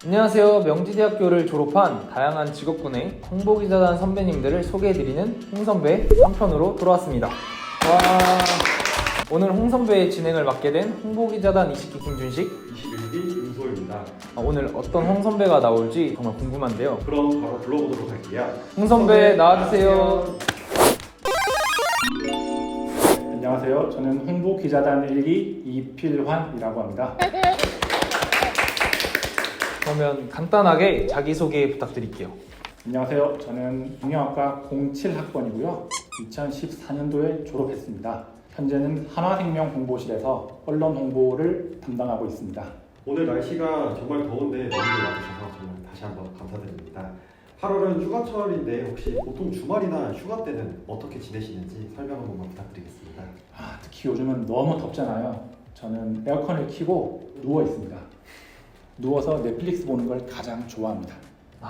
안녕하세요. 명지대학교를 졸업한 다양한 직업군의 홍보기자단 선배님들을 소개해드리는 홍선배 3편으로 돌아왔습니다. 오늘 홍선배의 진행을 맡게 된 홍보기자단 20기 김준식, 21기 윤소입니다. 오늘 어떤 홍선배가 나올지 정말 궁금한데요. 그럼 바로 불러보도록 할게요. 홍선배 나와주세요. 안녕하세요. 저는 홍보기자단 1기 이필환이라고 합니다. 그러면 간단하게 자기소개 부탁드릴게요. 안녕하세요. 저는 경영학과 07학번이고요. 2014년도에 졸업했습니다. 현재는 한화생명 홍보실에서 언론 홍보를 담당하고 있습니다. 오늘 날씨가 정말 더운데 먼저 와주셔서 정말 다시 한번 감사드립니다. 8월은 휴가철인데 혹시 보통 주말이나 휴가 때는 어떻게 지내시는지 설명 한 번만 부탁드리겠습니다. 특히 요즘은 너무 덥잖아요. 저는 에어컨을 켜고 누워 있습니다. 누워서 넷플릭스 보는 걸 가장 좋아합니다.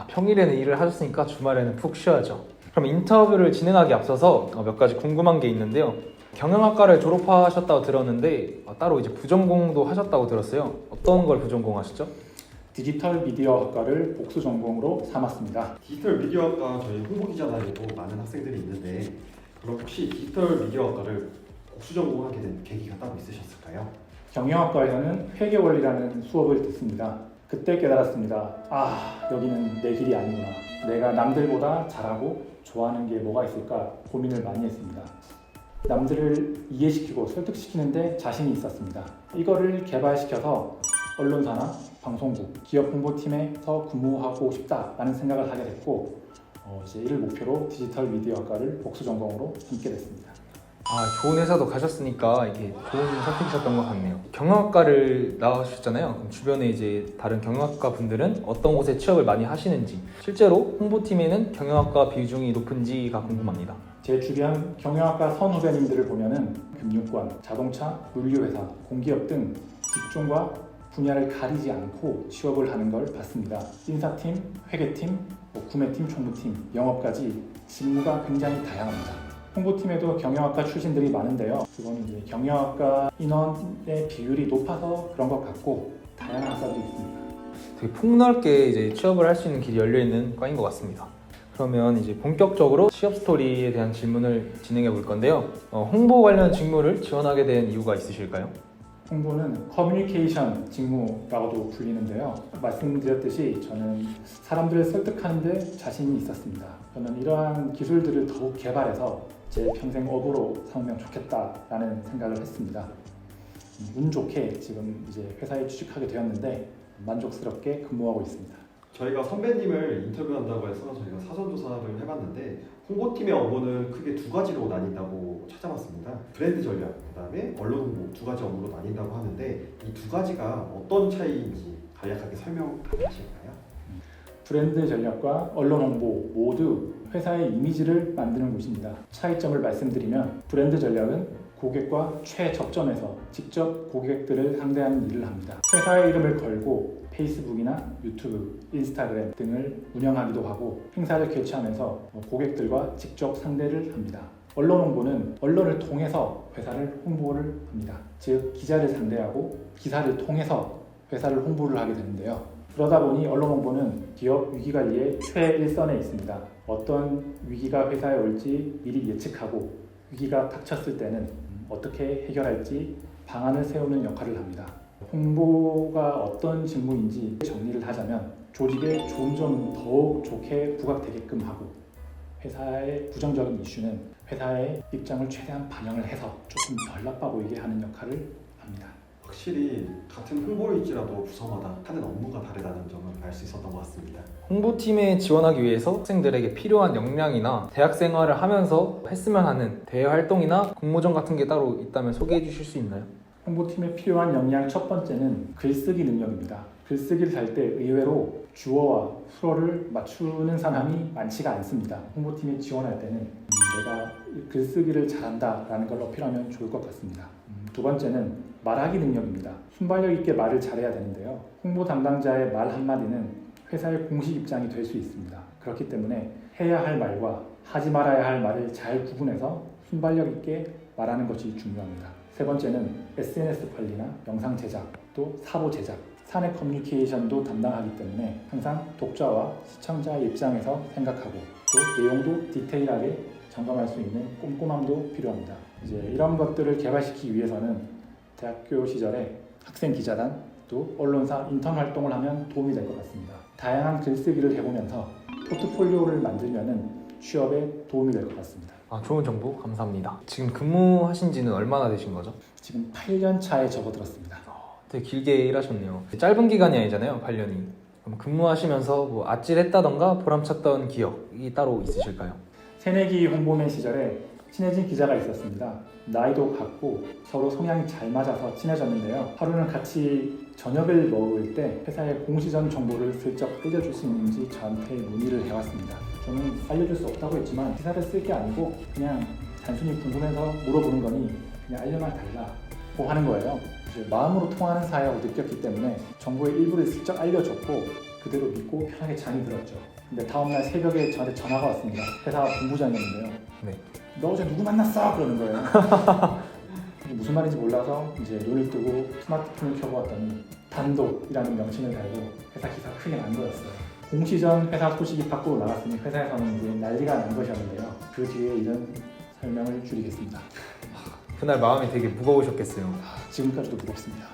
평일에는 일을 하셨으니까 주말에는 푹 쉬어야죠. 그럼 인터뷰를 진행하기 앞서서 몇 가지 궁금한 게 있는데요. 경영학과를 졸업하셨다고 들었는데 따로 이제 부전공도 하셨다고 들었어요. 어떤 걸 부전공하셨죠? 디지털 미디어 학과를 복수 전공으로 삼았습니다. 디지털 미디어학과 저희 홍보기자단에도 많은 학생들이 있는데 그럼 혹시 디지털 미디어학과를 복수 전공하게 된 계기가 따로 있으셨을까요? 경영학과에서는 회계원리라는 수업을 듣습니다. 그때 깨달았습니다. 여기는 내 길이 아니구나. 내가 남들보다 잘하고 좋아하는 게 뭐가 있을까 고민을 많이 했습니다. 남들을 이해시키고 설득시키는데 자신이 있었습니다. 이거를 개발시켜서 언론사나 방송국, 기업 홍보팀에서 근무하고 싶다라는 생각을 하게 됐고 이제 이를 목표로 디지털 미디어학과를 복수 전공으로 삼게 됐습니다. 좋은 회사도 가셨으니까 이게 좋은 선택이셨던 것 같네요. 경영학과를 나오셨잖아요. 그럼 주변에 이제 다른 경영학과 분들은 어떤 곳에 취업을 많이 하시는지, 실제로 홍보팀에는 경영학과 비중이 높은지가 궁금합니다. 제 주변 경영학과 선후배님들을 보면은 금융권, 자동차, 물류회사, 공기업 등 직종과 분야를 가리지 않고 취업을 하는 걸 봤습니다. 인사팀, 회계팀, 구매팀, 총무팀, 영업까지 직무가 굉장히 다양합니다. 홍보팀에도 경영학과 출신들이 많은데요. 그거는 이제 경영학과 인원의 비율이 높아서 그런 것 같고 다양한 학과도 있습니다. 되게 폭넓게 이제 취업을 할 수 있는 길이 열려 있는 과인 것 같습니다. 그러면 이제 본격적으로 취업 스토리에 대한 질문을 진행해 볼 건데요. 홍보 관련 직무를 지원하게 된 이유가 있으실까요? 홍보는 커뮤니케이션 직무라고도 불리는데요. 말씀드렸듯이 저는 사람들을 설득하는 데 자신이 있었습니다. 저는 이러한 기술들을 더욱 개발해서 제 평생 업으로 삼으면 좋겠다라는 생각을 했습니다. 운 좋게 지금 이제 회사에 취직하게 되었는데 만족스럽게 근무하고 있습니다. 저희가 선배님을 인터뷰한다고 해서 저희가 사전조사를 해봤는데 홍보팀의 업무는 크게 두 가지로 나뉜다고 찾아봤습니다. 브랜드 전략, 그 다음에 언론 홍보 두 가지 업무로 나뉜다고 하는데 이 두 가지가 어떤 차이인지 간략하게 설명 가능하실까요? 브랜드 전략과 언론 홍보 모두 회사의 이미지를 만드는 곳입니다. 차이점을 말씀드리면 브랜드 전략은 고객과 최접점에서 직접 고객들을 상대하는 일을 합니다. 회사의 이름을 걸고 페이스북이나 유튜브, 인스타그램 등을 운영하기도 하고 행사를 개최하면서 고객들과 직접 상대를 합니다. 언론 홍보는 언론을 통해서 회사를 홍보를 합니다. 즉 기자를 상대하고 기사를 통해서 회사를 홍보를 하게 되는데요. 그러다 보니 언론 홍보는 기업 위기관리의 최일선에 있습니다. 어떤 위기가 회사에 올지 미리 예측하고 위기가 닥쳤을 때는 어떻게 해결할지 방안을 세우는 역할을 합니다. 홍보가 어떤 직무인지 정리를 하자면 조직의 좋은 점은 더욱 좋게 부각되게끔 하고 회사의 부정적인 이슈는 회사의 입장을 최대한 반영을 해서 조금 덜 나빠 보이게 하는 역할을 합니다. 확실히 같은 홍보일지라도 부서마다 하는 업무가 다르다는 점을 알 수 있었던 것 같습니다. 홍보팀에 지원하기 위해서 학생들에게 필요한 역량이나 대학 생활을 하면서 했으면 하는 대외 활동이나 공모전 같은 게 따로 있다면 소개해 주실 수 있나요? 홍보팀에 필요한 역량 첫 번째는 글쓰기 능력입니다. 글쓰기를 할 때 의외로 주어와 수어를 맞추는 사람이 많지가 않습니다. 홍보팀에 지원할 때는 내가 글쓰기를 잘한다라는 걸 어필하면 좋을 것 같습니다. 두 번째는 말하기 능력입니다. 순발력 있게 말을 잘해야 되는데요. 홍보 담당자의 말 한마디는 회사의 공식 입장이 될 수 있습니다. 그렇기 때문에 해야 할 말과 하지 말아야 할 말을 잘 구분해서 순발력 있게 말하는 것이 중요합니다. 세 번째는 SNS 관리나 영상 제작, 또 사보 제작, 사내 커뮤니케이션도 담당하기 때문에 항상 독자와 시청자의 입장에서 생각하고 또 내용도 디테일하게 점검할 수 있는 꼼꼼함도 필요합니다. 이제 이런 것들을 개발시키기 위해서는 대학교 시절에 학생 기자단 또 언론사 인턴 활동을 하면 도움이 될 것 같습니다. 다양한 글쓰기를 해보면서 포트폴리오를 만들면은 취업에 도움이 될 것 같습니다. 좋은 정보 감사합니다. 지금 근무하신 지는 얼마나 되신 거죠? 지금 8년 차에 접어들었습니다. 되게 길게 일하셨네요. 짧은 기간이 아니잖아요, 8년이. 그럼 근무하시면서 뭐 아찔했다던가 보람찼던 기억이 따로 있으실까요? 새내기 홍보맨 시절에 친해진 기자가 있었습니다. 나이도 같고 서로 성향이 잘 맞아서 친해졌는데요. 하루는 같이 저녁을 먹을 때 회사의 공시전 정보를 슬쩍 알려줄 수 있는지 저한테 문의를 해왔습니다. 저는 알려줄 수 없다고 했지만 기사를 쓸 게 아니고 그냥 단순히 궁금해서 물어보는 거니 그냥 알려만 달라고 하는 거예요. 이제 마음으로 통하는 사이라고 느꼈기 때문에 정보의 일부를 슬쩍 알려줬고 그대로 믿고 편하게 잠이 들었죠. 근데 다음날 새벽에 저한테 전화가 왔습니다. 회사 본부장이었는데요. 네. 너 어제 누구 만났어? 그러는 거예요. 무슨 말인지 몰라서 이제 눈을 뜨고 스마트폰을 켜보았더니 단독이라는 명칭을 달고 회사 기사 크게 난 거였어요. 공시전 회사 소식이 밖으로 나갔으니 회사에서는 이제 난리가 난 것이었는데요. 그 뒤에 이런 설명을 줄이겠습니다. 그날 마음이 되게 무거우셨겠어요. 지금까지도 무겁습니다.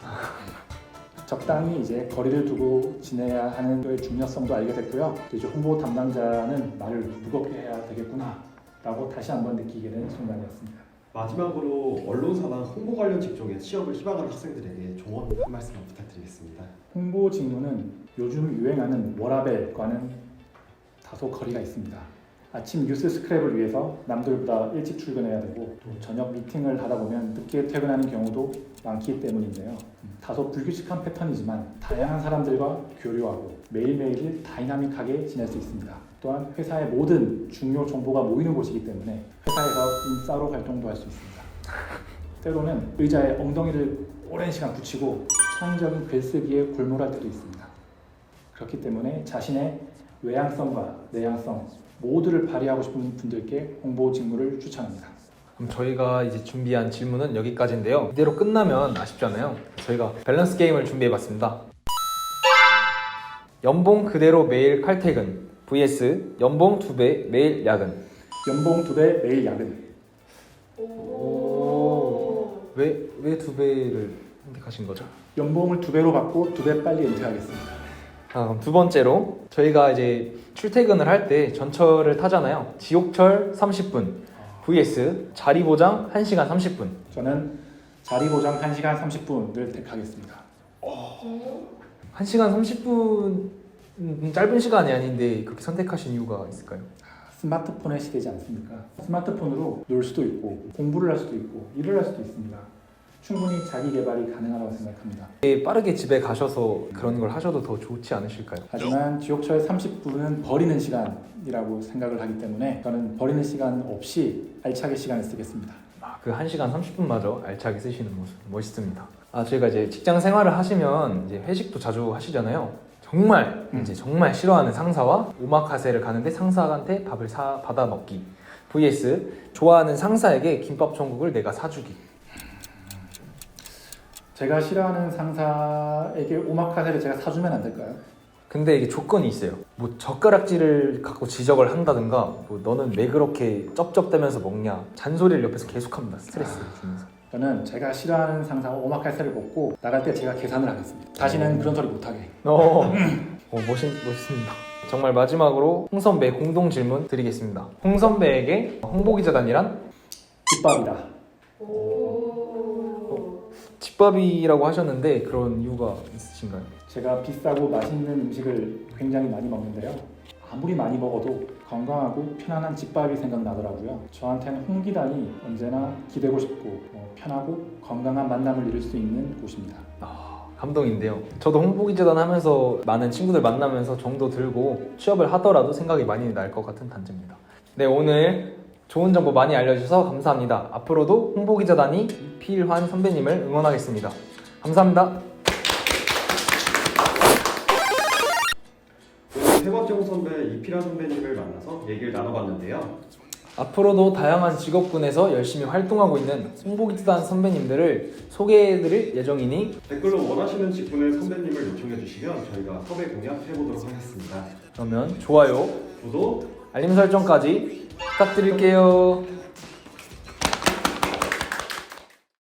적당히 이제 거리를 두고 지내야 하는 것의 중요성도 알게 됐고요. 이제 홍보 담당자는 말을 무겁게 해야 되겠구나 라고 다시 한번 느끼게 된 순간이었습니다. 마지막으로 언론사나 홍보 관련 직종에 취업을 희망하는 학생들에게 조언 한 말씀 부탁드리겠습니다. 홍보 직무는 요즘 유행하는 워라밸과는 다소 거리가 있습니다. 아침 뉴스 스크랩을 위해서 남들보다 일찍 출근해야 되고 또 저녁 미팅을 하다 보면 늦게 퇴근하는 경우도 많기 때문인데요. 다소 불규칙한 패턴이지만 다양한 사람들과 교류하고 매일매일을 다이나믹하게 지낼 수 있습니다. 또한 회사의 모든 중요 정보가 모이는 곳이기 때문에 회사에서 인싸로 활동도 할 수 있습니다. 때로는 의자에 엉덩이를 오랜 시간 붙이고 창의적인 글쓰기에 골몰할 때도 있습니다. 그렇기 때문에 자신의 외향성과 내향성 모두를 발휘하고 싶은 분들께 홍보 직무를 추천합니다. 그럼 저희가 이제 준비한 질문은 여기까지인데요. 이대로 끝나면 아쉽잖아요. 저희가 밸런스 게임을 준비해봤습니다. 연봉 그대로 매일 칼퇴근 vs 연봉 2배 매일 야근. 연봉 2배 매일 야근. 왜 2배를 선택하신 거죠? 연봉을 2배로 받고 2배 빨리 은퇴하겠습니다. 그럼 두 번째로 저희가 이제 출퇴근을 할 때 전철을 타잖아요. 지옥철 30분 vs 자리보장 1시간 30분. 저는 자리보장 1시간 30분을 택하겠습니다. 1시간 30분 짧은 시간이 아닌데 그렇게 선택하신 이유가 있을까요? 스마트폰의 시대지 않습니까? 스마트폰으로 놀 수도 있고 공부를 할 수도 있고 일을 할 수도 있습니다. 충분히 자기 개발이 가능하다고 생각합니다. 빠르게 집에 가셔서 그런 걸 하셔도 더 좋지 않으실까요? 하지만 지옥철 30분은 버리는 시간이라고 생각을 하기 때문에 저는 버리는 시간 없이 알차게 시간을 쓰겠습니다. 그 1시간 30분마저 알차게 쓰시는 모습 멋있습니다. 저희가 이제 직장 생활을 하시면 이제 회식도 자주 하시잖아요. 정말 이제 정말 싫어하는 상사와 오마카세를 가는데 상사한테 밥을 받아 먹기 vs 좋아하는 상사에게 김밥 천국을 내가 사주기. 제가 싫어하는 상사에게 오마카세를 제가 사주면 안 될까요? 근데 이게 조건이 있어요. 뭐 젓가락질을 갖고 지적을 한다든가 뭐 너는 왜 그렇게 쩝쩝대면서 먹냐 잔소리를 옆에서 계속합니다. 스트레스 주면서. 저는 제가 싫어하는 상사가 오마카세를 먹고 나갈 때 제가 계산을 하겠습니다. 다시는 그런 소리 못하게. 멋있습니다. 정말 마지막으로 홍 선배 공동 질문 드리겠습니다. 홍 선배에게 홍보기자단이란? 집밥이다. 집밥이라고 하셨는데 그런 이유가 있으신가요? 제가 비싸고 맛있는 음식을 굉장히 많이 먹는데요. 아무리 많이 먹어도 건강하고 편안한 집밥이 생각나더라고요. 저한테는 홍기단이 언제나 기대고 싶고 편하고 건강한 만남을 이룰 수 있는 곳입니다. 감동인데요. 저도 홍보기자단 하면서 많은 친구들 만나면서 정도 들고 취업을 하더라도 생각이 많이 날 것 같은 단체입니다. 네, 오늘 좋은 정보 많이 알려주셔서 감사합니다. 앞으로도 홍보기자단이 이필환 선배님을 응원하겠습니다. 감사합니다. 오늘 세 번째 홍 선배 이필환 선배님을 만나서 얘기를 나눠봤는데요. 앞으로도 다양한 직업군에서 열심히 활동하고 있는 홍보기단 선배님들을 소개해드릴 예정이니 댓글로 원하시는 직군의 선배님을 요청해 주시면 저희가 섭외 공략해 보도록 하겠습니다. 그러면 좋아요, 구독 알림 설정까지 부탁드릴게요.